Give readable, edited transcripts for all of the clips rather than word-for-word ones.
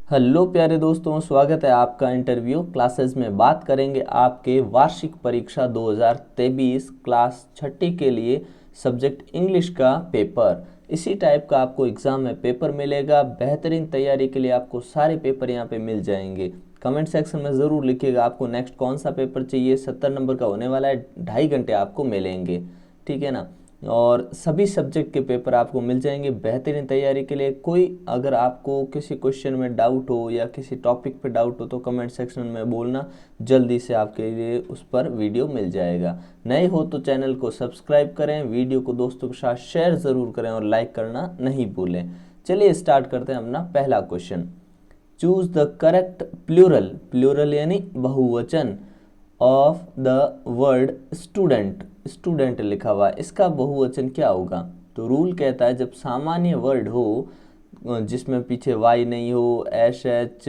Hello प्यारे दोस्तों, स्वागत है आपका इंटरव्यू क्लासेस में। बात करेंगे आपके वार्षिक परीक्षा 2023 क्लास छठी के लिए सब्जेक्ट इंग्लिश का पेपर। इसी टाइप का आपको एग्ज़ाम में पेपर मिलेगा। बेहतरीन तैयारी के लिए आपको सारे पेपर यहाँ पे मिल जाएंगे। कमेंट सेक्शन में ज़रूर लिखिएगा आपको नेक्स्ट कौन सा पेपर चाहिए। 70 नंबर का होने वाला है, 2.5 घंटे आपको मिलेंगे, ठीक है ना। और सभी सब्जेक्ट के पेपर आपको मिल जाएंगे बेहतरीन तैयारी के लिए। कोई अगर आपको किसी क्वेश्चन में डाउट हो या किसी टॉपिक पे डाउट हो तो कमेंट सेक्शन में बोलना, जल्दी से आपके लिए उस पर वीडियो मिल जाएगा। नए हो तो चैनल को सब्सक्राइब करें, वीडियो को दोस्तों के साथ शेयर ज़रूर करें और लाइक करना नहीं भूलें। चलिए स्टार्ट करते हैं अपना पहला क्वेश्चन। Choose the correct plural, plural यानी बहुवचन, of the word student. Student लिखा हुआ है, इसका बहुवचन क्या होगा? तो रूल कहता है जब सामान्य वर्ड हो जिसमें पीछे वाई नहीं हो, H H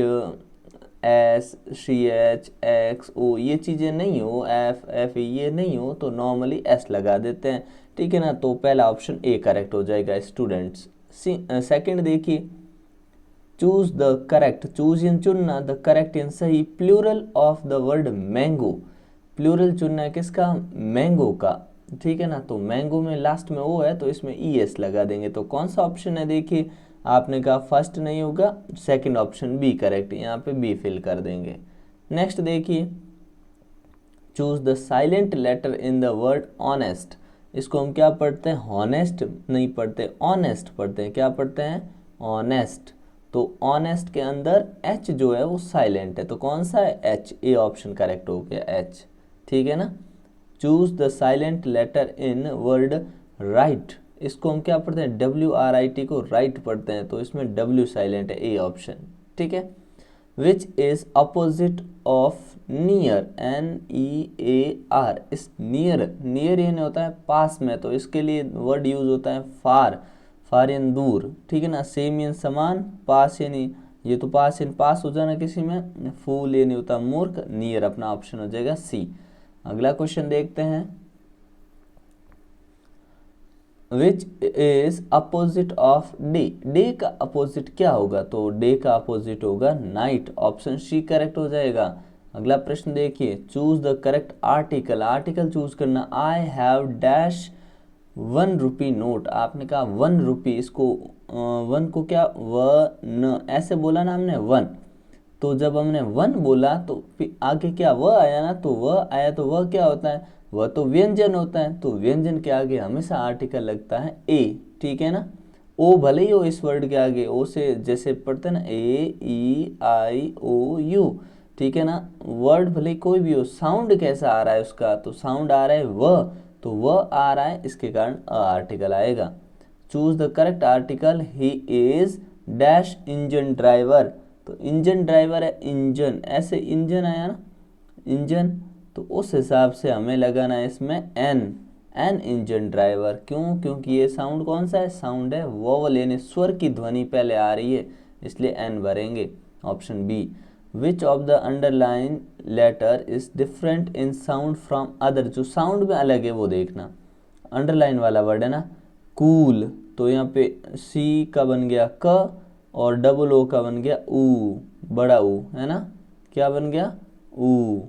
S C H X O ये चीज़ें नहीं हो, एफ एफ ये नहीं हो, तो नॉर्मली एस लगा देते हैं, ठीक है ना। तो पहला ऑप्शन ए करेक्ट हो जाएगा, स्टूडेंट्स। सेकंड देखिए, चूज द करेक्ट, चूज इन चुनना, द करेक्ट इन सही plural of the word mango. Plural चुनना है किसका? मैंगो का, ठीक है ना। तो मैंगो में लास्ट में ओ है तो इसमें ई एस लगा देंगे। तो कौन सा ऑप्शन है? देखिए आपने कहा फर्स्ट नहीं होगा, सेकंड ऑप्शन बी करेक्ट, यहाँ पे बी फिल कर देंगे। नेक्स्ट देखिए, choose the silent letter in the word honest. इसको हम क्या पढ़ते हैं? हॉनेस्ट नहीं पढ़ते, ऑनेस्ट पढ़ते हैं। क्या पढ़ते हैं? ऑनेस्ट। तो ऑनेस्ट के अंदर एच जो है वो साइलेंट है, तो कौन सा है? एच। ए ऑप्शन करेक्ट हो गया, एच, ठीक है ना। Choose the silent letter in word write. इसको हम क्या पढ़ते हैं? डब्ल्यू आर आई टी को राइट पढ़ते हैं, तो इसमें डब्ल्यू साइलेंट है, ए ऑप्शन, ठीक है। Which is opposite of near, N E A R. इस नियर, नियर यानी होता है पास में, तो इसके लिए वर्ड यूज होता है फार, फार यानी दूर, ठीक है ना। सेम यानी समान, पास यानी ये तो पास यानी पास हो जाना किसी में, फूल यानी होता है मूर्ख, नियर अपना ऑप्शन हो जाएगा सी। अगला क्वेश्चन देखते हैं, विच is opposite of day. Day का अपोजिट क्या होगा? तो डे का अपोजिट होगा नाइट, ऑप्शन सी करेक्ट हो जाएगा। अगला प्रश्न देखिए, choose the correct article. Article choose करना, I have dash 1 rupee note. आपने कहा 1 रुपी, इसको वन को क्या वन ऐसे बोला ना हमने, वन। तो जब हमने वन बोला तो आगे क्या व आया ना, तो व आया तो वह क्या होता है? वह तो व्यंजन होता है, तो व्यंजन के आगे हमेशा आर्टिकल लगता है ए, ठीक है ना। ओ भले ही हो इस वर्ड के आगे, ओ से जैसे पढ़ते हैं ना, ए ई आई ओ यू, ठीक है ना। वर्ड भले ही कोई भी हो, साउंड कैसा आ रहा है उसका? तो साउंड आ रहा है व, तो व आ रहा है, इसके कारण अ आर्टिकल आएगा। Choose the correct article, he is dash engine driver. तो इंजन ड्राइवर है, इंजन ऐसे इंजन आया ना, इंजन, तो उस हिसाब से हमें लगाना है इसमें एन, एन इंजन ड्राइवर। क्यों? क्योंकि ये साउंड कौन सा है? साउंड है वोवल यानी स्वर की ध्वनि पहले आ रही है, इसलिए एन भरेंगे, option B. Which of the underline letter is different in sound from other. जो साउंड में अलग है वो देखना। अंडरलाइन वाला वर्ड है ना, कूल, तो यहाँ पे सी का बन गया क और डबल ओ का बन गया ऊ, बड़ा ऊ है ना, क्या बन गया? ऊ।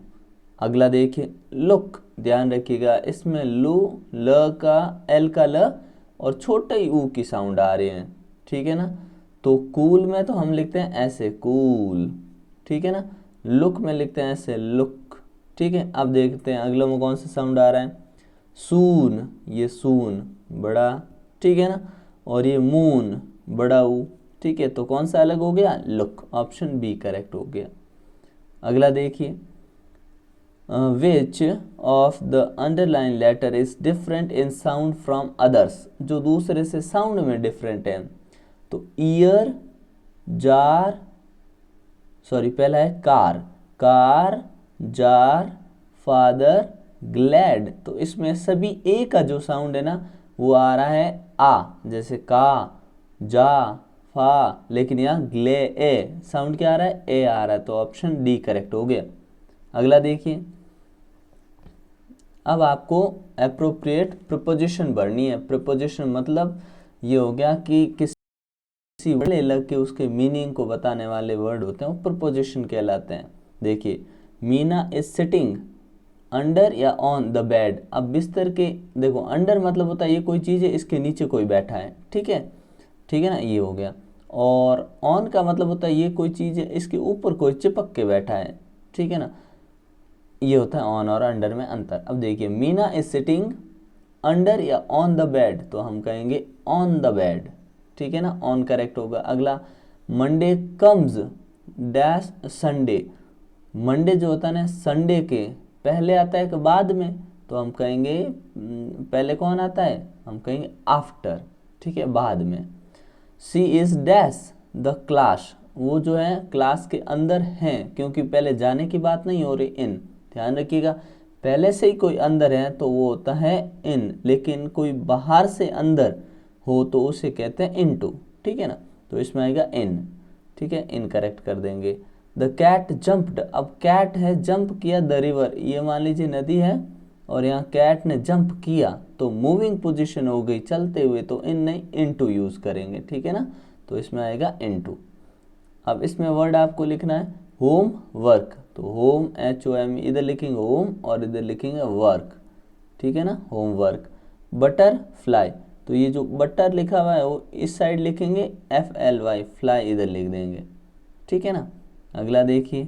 अगला देखिए, लुक, ध्यान रखिएगा इसमें लू, ल का, एल का ल और छोटे ही ऊ की साउंड आ रहे हैं, ठीक है ना। तो कूल में तो हम लिखते हैं ऐसे कूल, ठीक है ना। लुक में लिखते हैं ऐसे लुक, ठीक है। अब देखते हैं अगले में कौन सा साउंड आ रहा है। सून, ये सून बड़ा, ठीक है ना। और ये मून, बड़ा ऊ, ठीक है। तो कौन सा अलग हो गया? लुक, ऑप्शन बी करेक्ट हो गया। अगला देखिए, which of the underline letter is different in sound from others. जो दूसरे से साउंड में डिफरेंट है, तो ईयर, जार, सॉरी पहला है car, car, jar, father, glad. तो इसमें सभी ए का जो साउंड है ना वो आ रहा है आ, जैसे का, जा, फा, लेकिन यहाँ ग्ले ए साउंड क्या आ रहा है? ए आ रहा है, तो ऑप्शन डी करेक्ट हो गया। अगला देखिए, अब आपको अप्रोप्रिएट प्रिपोजिशन भरनी है। प्रिपोजिशन मतलब ये हो गया कि किसी किसी वर्ड लग के उसके मीनिंग को बताने वाले वर्ड होते हैं वो प्रपोजिशन कहलाते हैं। देखिए, मीना इज सिटिंग अंडर या ऑन द बेड। अब बिस्तर के, देखो अंडर मतलब होता है ये कोई चीज़ है, इसके नीचे कोई बैठा है, ठीक है, ठीक है ना, ये हो गया। और ऑन का मतलब होता है ये कोई चीज़ है, इसके ऊपर कोई चिपक के बैठा है, ठीक है ना, ये होता है ऑन और अंडर में अंतर। अब देखिए, मीना इज सिटिंग अंडर या ऑन द बेड, तो हम कहेंगे ऑन द बेड, ठीक है ना, ऑन करेक्ट होगा। अगला, Monday comes dash Sunday. Monday जो होता है ना संडे के पहले आता है कि बाद में, तो हम कहेंगे पहले कौन आता है, हम कहेंगे आफ्टर, ठीक है, बाद में। सी इज डैश द क्लास, वो जो है क्लास के अंदर हैं, क्योंकि पहले जाने की बात नहीं हो रही, इन, ध्यान रखिएगा, पहले से ही कोई अंदर है तो वो होता है इन, लेकिन कोई बाहर से अंदर हो तो उसे कहते हैं इनटू, ठीक है ना, तो इसमें आएगा इन, ठीक है, इनकरेक्ट कर देंगे। द कैट जंप्ड, अब कैट है जंप किया द रिवर, ये मान लीजिए नदी है और यहाँ कैट ने जंप किया तो मूविंग पोजीशन हो गई चलते हुए, तो इन नहीं इनटू यूज करेंगे, ठीक है ना, तो इसमें आएगा इनटू। अब इसमें वर्ड आपको लिखना है होम वर्क, तो होम HOM, इधर लिखेंगे होम और इधर लिखेंगे वर्क, ठीक है ना, होम वर्क। बटर फ्लाई, तो ये जो बटर लिखा हुआ है वो इस साइड लिखेंगे FLY, फ्लाई इधर लिख देंगे, ठीक है ना। अगला देखिए,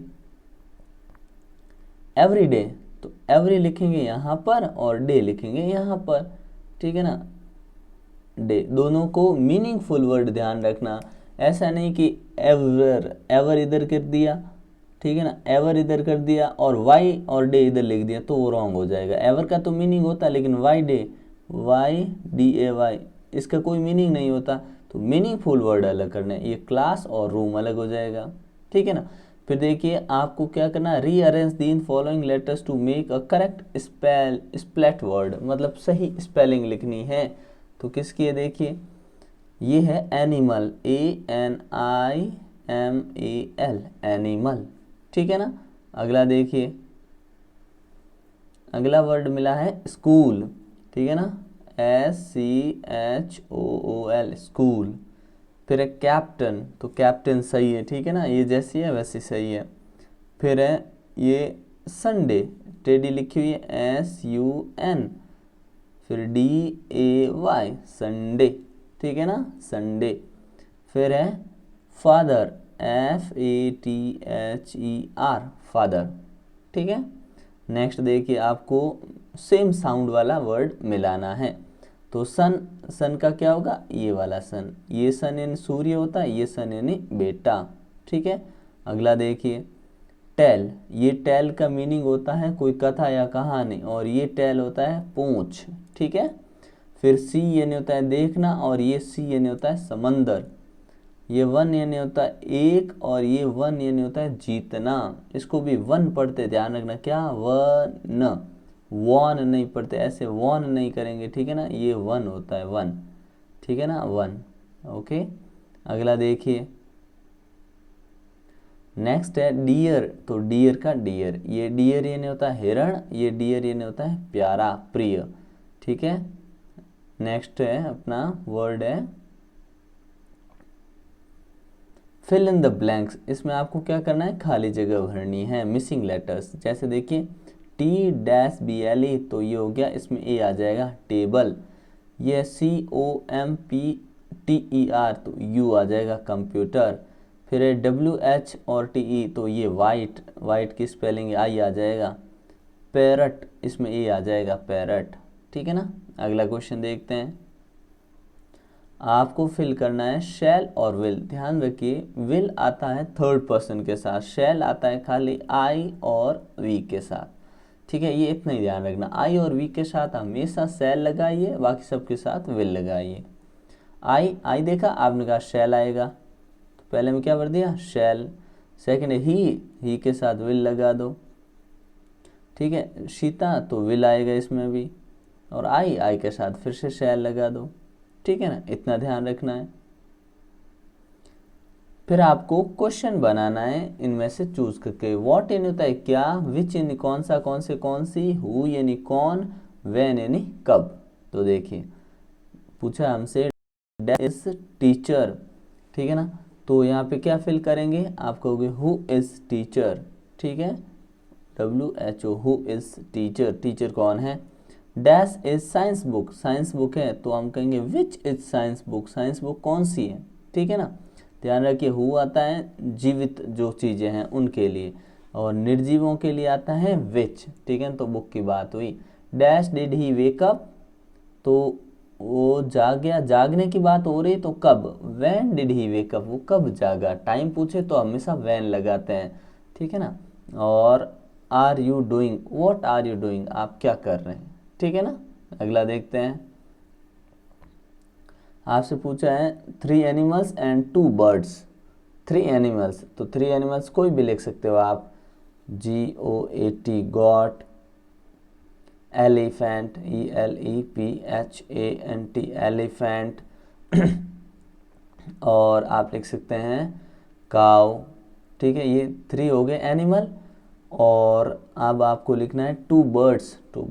एवरी डे, तो एवरी लिखेंगे यहाँ पर और डे लिखेंगे यहाँ पर, ठीक है ना, डे, दोनों को मीनिंगफुल वर्ड ध्यान रखना, ऐसा नहीं कि एवर, एवर इधर कर दिया, ठीक है ना, एवर इधर कर दिया और वाई और डे इधर लिख दिया तो वो रॉन्ग हो जाएगा। एवर का तो मीनिंग होता है, लेकिन वाई डे, YDAY, इसका कोई मीनिंग नहीं होता, तो मीनिंगफुल वर्ड अलग करने, ये क्लास और रूम अलग हो जाएगा, ठीक है ना। फिर देखिए आपको क्या करना, rearrange the in following letters to make a correct spelt word, मतलब सही स्पेलिंग लिखनी है, तो किसकी है, देखिए ये है एनिमल, ANIMAL, एनिमल, ठीक है ना। अगला देखिए, अगला वर्ड मिला है स्कूल, ठीक है ना, SCHOOL, स्कूल। फिर है कैप्टन, तो कैप्टन सही है, ठीक है ना, ये जैसी है वैसी सही है। फिर है ये संडे, टेडी लिखी हुई है SUN, फिर DAY, संडे, ठीक है ना, संडे। फिर है फादर, FATHER, फादर, ठीक है। नेक्स्ट देखिए, आपको सेम साउंड वाला वर्ड मिलाना है, तो सन, सन का क्या होगा, ये वाला सन, ये सन यानी सूर्य होता है, ये सन यानी बेटा, ठीक है। अगला देखिए, टेल, ये टेल का मीनिंग होता है कोई कथा या कहानी, और ये टेल होता है पूंछ, ठीक है। फिर सी यानी होता है देखना, और ये सी यानी होता है समंदर। ये वन यानी होता है एक, और ये वन यानी होता है जीतना, इसको भी वन पढ़ते, ध्यान रखना, क्या वन, वन नहीं पढ़ते, ऐसे वन नहीं करेंगे, ठीक है ना, ये वन होता है वन, ठीक है ना, वन, ओके। अगला देखिए, नेक्स्ट है डियर, तो डियर का डियर, ये डियर यानी होता है हिरण, ये डियर यानी होता है प्यारा, प्रिय, ठीक है। नेक्स्ट है अपना वर्ड है फिल इन द ब्लैंक्स, इसमें आपको क्या करना है, खाली जगह भरनी है, मिसिंग लेटर्स, जैसे देखिए TBLE, तो ये हो गया, इसमें ए आ जाएगा टेबल। ये COMPTER, तो यू आ जाएगा कंप्यूटर। फिर है WH और TE, तो ये वाइट, वाइट की स्पेलिंग आई आ जाएगा। पैरट, इसमें ए आ जाएगा पैरट, ठीक है ना। अगला क्वेश्चन देखते हैं, आपको फिल करना है शैल और विल, ध्यान रखिए विल आता है थर्ड पर्सन के साथ, शैल आता है खाली आई और वी के साथ, ठीक है, ये इतना ही ध्यान रखना, आई और वी के साथ हमेशा शैल लगाइए, बाकी सबके साथ विल लगाइए। आई, आई देखा आपने, कहा शैल आएगा, तो पहले में क्या भर दिया, शैल। सेकंड है ही के साथ विल लगा दो, ठीक है, सीता, तो विल आएगा इसमें भी, और आई के साथ फिर से शैल लगा दो, ठीक है ना, इतना ध्यान रखना है। फिर आपको क्वेश्चन बनाना है इनमें से चूज करके, व्हाट यानी होता है क्या, विच यानी कौन सा, कौन से कौन सी, हु यानी कौन, व्हेन यानी कब। तो देखिए पूछा हमसे, इज टीचर, ठीक है ना। तो यहाँ पे क्या फिल करेंगे, आप कहोगे हु इज़ टीचर, ठीक है, WHO, who is teacher, teacher कौन है। Dash is science book, science book है तो हम कहेंगे which is science book, science book कौन सी है, ठीक है ना। ध्यान रखिए हु आता है जीवित जो चीज़ें हैं उनके लिए, और निर्जीवों के लिए आता है विच, ठीक है। तो बुक की बात हुई। Dash did he wake up, तो वो जाग गया, जागने की बात हो रही तो कब, when did he wake up, वो कब जागा। टाइम पूछे तो हमेशा व्हेन लगाते हैं, ठीक है ना। और are you doing, what are you doing, आप क्या कर रहे हैं, ठीक है ना। अगला देखते हैं, आपसे पूछा है 3 एनिमल्स एंड 2 बर्ड्स। 3 एनिमल्स, तो 3 एनिमल्स कोई भी लिख सकते हो आप, GOAT got, elephant ELEPHANT elephant, और आप लिख सकते हैं काउ, ठीक है। ये 3 हो गए एनिमल। और अब आपको लिखना है 2 बर्ड्स, तो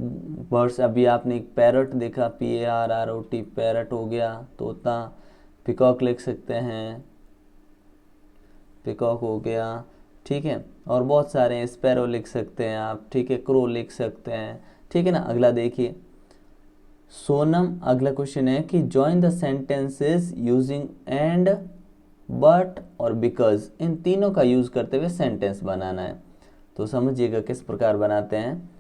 बर्ड्स अभी आपने एक पैरट देखा, PARROT, पैरट हो गया तोता। पिकॉक लिख सकते हैं, पिकॉक हो गया, ठीक है। और बहुत सारे हैं, स्पैरो लिख सकते हैं आप, ठीक है, क्रो लिख सकते हैं, ठीक है ना। अगला देखिए सोनम, अगला क्वेश्चन है कि join the sentences using and, but और बिकॉज, इन तीनों का यूज करते हुए सेंटेंस बनाना है। तो समझिएगा किस प्रकार बनाते हैं।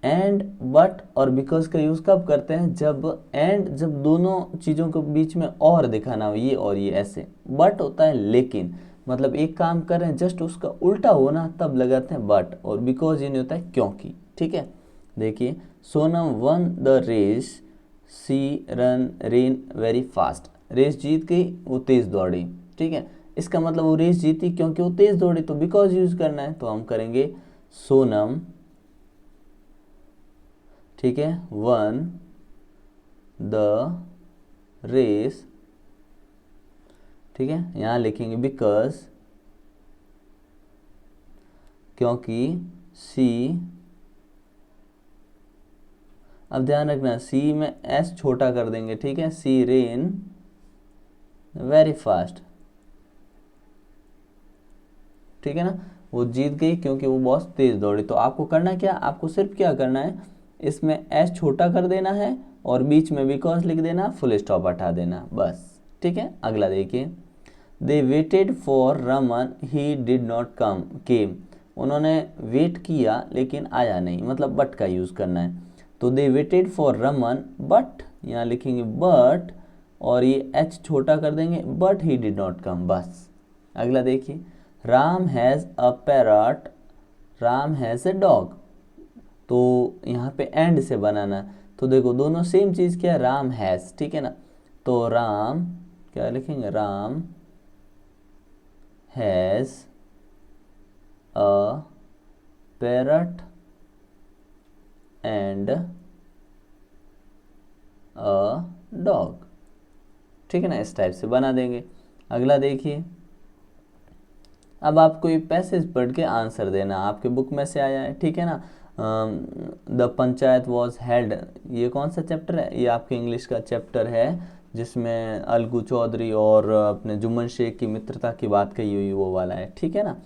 एंड, बट और बिकॉज का यूज कब करते हैं, जब दोनों चीजों के बीच में और दिखाना हो, ये और ये ऐसे। बट होता है लेकिन, मतलब एक काम कर रहे हैं जस्ट उसका उल्टा होना, तब लगाते हैं बट। और बिकॉज ये नहीं होता है क्योंकि, ठीक है। देखिए Sonam won the race, she run ran very fast, race जीत गई, वो तेज दौड़ी, ठीक है। इसका मतलब वो रेस जीती क्योंकि वो तेज दौड़ी, तो बिकॉज यूज करना है, तो हम करेंगे सोनम, ठीक है, वन द रेस, ठीक है। यहां लिखेंगे बिकॉज, क्योंकि सी, अब ध्यान रखना सी में एस छोटा कर देंगे, ठीक है, सी रेन वेरी फास्ट, ठीक है ना। वो जीत गई क्योंकि वो बहुत तेज दौड़ी। तो आपको करना क्या, आपको सिर्फ क्या करना है, इसमें एस छोटा कर देना है और बीच में बिकॉज लिख देना, फुल स्टॉप हटा देना, बस, ठीक है। अगला देखिए they waited for Raman he did not come came, उन्होंने वेट किया लेकिन आया नहीं, मतलब बट का यूज करना है। तो दे वेटेड फॉर रमन बट, यहाँ लिखेंगे बट और ये एच छोटा कर देंगे, बट ही डिड नॉट कम, बस। अगला देखिए Ram has a parrot, Ram has a dog, तो यहाँ पे एंड से बनाना। तो देखो दोनों सेम चीज़ क्या है, राम हैज़, ठीक है ना। तो राम क्या लिखेंगे, Ram has a parrot and a dog, ठीक है ना, इस टाइप से बना देंगे। अगला देखिए अब आपको ये पैसेज पढ़ के आंसर देना, आपके बुक में से आया है, ठीक है ना। द पंचायत वॉज हेल्ड, ये कौन सा चैप्टर है, ये आपके इंग्लिश का चैप्टर है जिसमें अलगू चौधरी और अपने जुम्मन शेख की मित्रता की बात कही हुई, वो वाला है, ठीक है ना।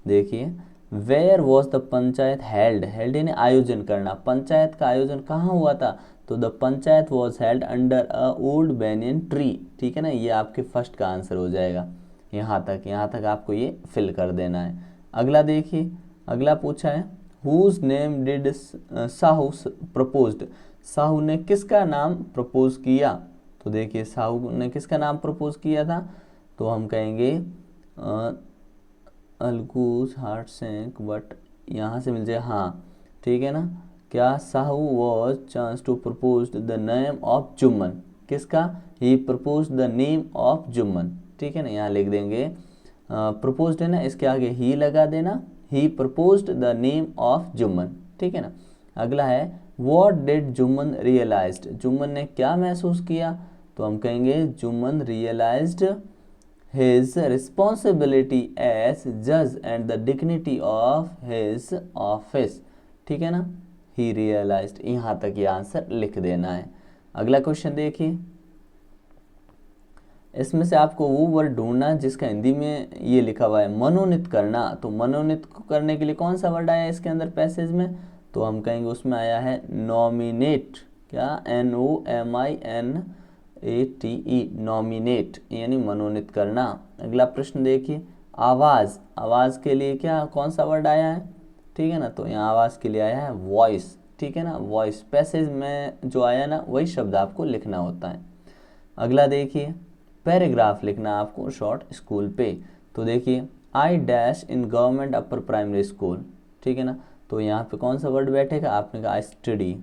देखिए where was the panchayat held, held यानी आयोजन करना, पंचायत का आयोजन कहाँ हुआ था, तो the panchayat was held under a old banyan tree, ठीक है ना। ये आपके फर्स्ट का आंसर हो जाएगा। यहाँ तक आपको ये फिल कर देना है। अगला देखिए, अगला पूछा है whose name did Sahu proposed, Sahu ने किसका नाम प्रपोज किया। तो देखिए साहू ने किसका नाम प्रपोज किया था, तो हम कहेंगे अलगूज हार्ट सेंक, बट यहाँ से मिल जाए, हाँ ठीक है ना। क्या Sahu was chance to propose the name of Jumman, किसका, he propose the name of Jumman, ठीक है ना। यहाँ लिख देंगे प्रपोज्ड है ना, इसके आगे ही लगा देना, he proposed the name of Jumman, ठीक है ना। अगला है what did Jumman realized, Jumman ने क्या महसूस किया, तो हम कहेंगे Jumman realized his responsibility as judge and the dignity of his office, ठीक है ना। he realized, यहाँ तक ये आंसर लिख देना है। अगला क्वेश्चन देखिए इसमें से आपको वो वर्ड ढूंढना है जिसका हिंदी में ये लिखा हुआ है मनोनीत करना। तो मनोनीत करने के लिए कौन सा वर्ड आया है इसके अंदर पैसेज में, तो हम कहेंगे उसमें आया है नॉमिनेट। क्या? NOMINATE, नॉमिनेट यानी मनोनीत करना। अगला प्रश्न देखिए, आवाज़। आवाज़ के लिए क्या कौन सा वर्ड आया है? ठीक है ना, तो यहाँ आवाज़ के लिए आया है वॉइस। ठीक है ना, वॉइस। पैसेज में जो आया ना वही शब्द आपको लिखना होता है। अगला देखिए, पैराग्राफ लिखना आपको शॉर्ट स्कूल पे। तो देखिए, I dash in government upper primary school. ठीक है ना, तो यहाँ पे कौन सा वर्ड बैठेगा? आपने कहा I study,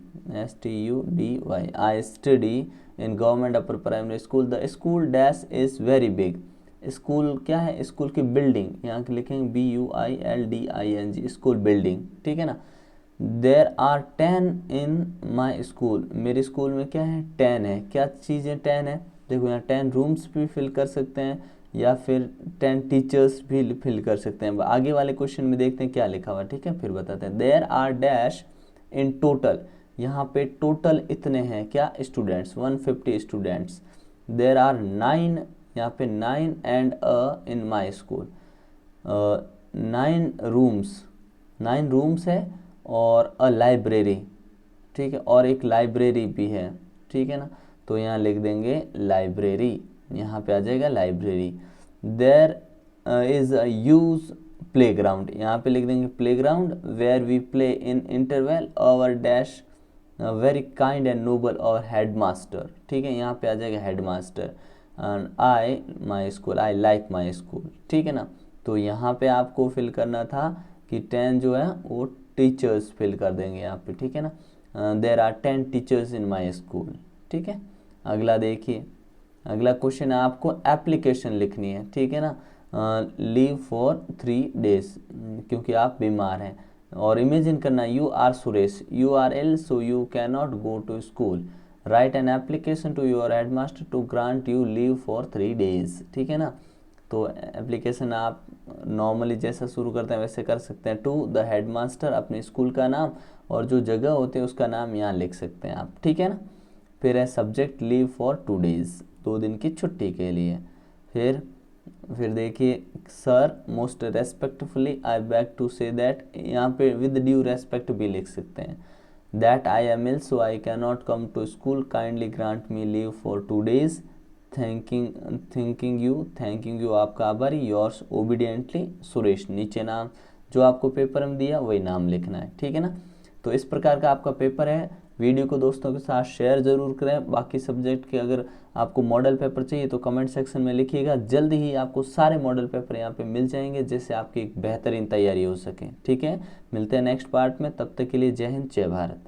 STUDY, I study in government upper primary school. The school dash is very big. School क्या है? स्कूल की बिल्डिंग, यहाँ के लिखेंगे BUILDING, स्कूल बिल्डिंग। ठीक है ना, there are 10 in my school. मेरे स्कूल में क्या है? 10 है। क्या चीज़ें 10 है? देखो यहाँ 10 रूम्स भी फिल कर सकते हैं या फिर 10 टीचर्स भी फिल कर सकते हैं। आगे वाले क्वेश्चन में देखते हैं क्या लिखा हुआ, ठीक है, फिर बताते हैं। There are dash in total, यहाँ पे टोटल इतने हैं क्या? Students, 150 students. देयर आर 9, यहाँ पे 9 and in my school. 9 rooms, 9 rooms है और अ लाइब्रेरी। ठीक है, और एक लाइब्रेरी भी है। ठीक है ना, तो यहाँ लिख देंगे लाइब्रेरी, यहाँ पे आ जाएगा library. There is a huge playground, यहाँ पे लिख देंगे playground. Where we play in interval hour dash very kind and noble और हेड मास्टर। ठीक है, यहाँ पे आ जाएगा headmaster. And I my school, I like my school. ठीक है ना, तो यहाँ पे आपको फिल करना था कि 10 जो है वो टीचर्स फिल कर देंगे यहाँ पे। ठीक है ना, there are 10 teachers in my school. ठीक है, अगला देखिए, अगला क्वेश्चन है आपको एप्लीकेशन लिखनी है। ठीक है ना, लीव फॉर 3 days, क्योंकि आप बीमार हैं। और इमेजिन करना, you are Suresh, you are ill so you can not go to school. Write an application to your headmaster to grant you leave for 3 days। ठीक है ना, तो एप्लीकेशन आप नॉर्मली जैसा शुरू करते हैं वैसे कर सकते हैं। टू द हेडमास्टर, अपने स्कूल का नाम, और जो जगह होती है उसका नाम यहाँ लिख सकते हैं आप। ठीक है ना, फिर है सब्जेक्ट लीव फॉर 2 days, 2 दिन की छुट्टी के लिए। फिर देखिए, sir most respectfully I beg to say that, यहाँ पे विद ड्यू रेस्पेक्ट भी लिख सकते हैं। That I am ill so I can not come to school, kindly grant me leave for 2 days। Thanking you आपका आभारी। योर्स ओबीडियंटली सुरेश, नीचे नाम जो आपको पेपर में दिया वही नाम लिखना है। ठीक है ना, तो इस प्रकार का आपका पेपर है। वीडियो को दोस्तों के साथ शेयर ज़रूर करें। बाकी सब्जेक्ट के अगर आपको मॉडल पेपर चाहिए तो कमेंट सेक्शन में लिखिएगा। जल्द ही आपको सारे मॉडल पेपर यहाँ पे मिल जाएंगे जिससे आपकी एक बेहतरीन तैयारी हो सके। ठीक है, मिलते हैं नेक्स्ट पार्ट में, तब तक के लिए जय हिंद, जय भारत।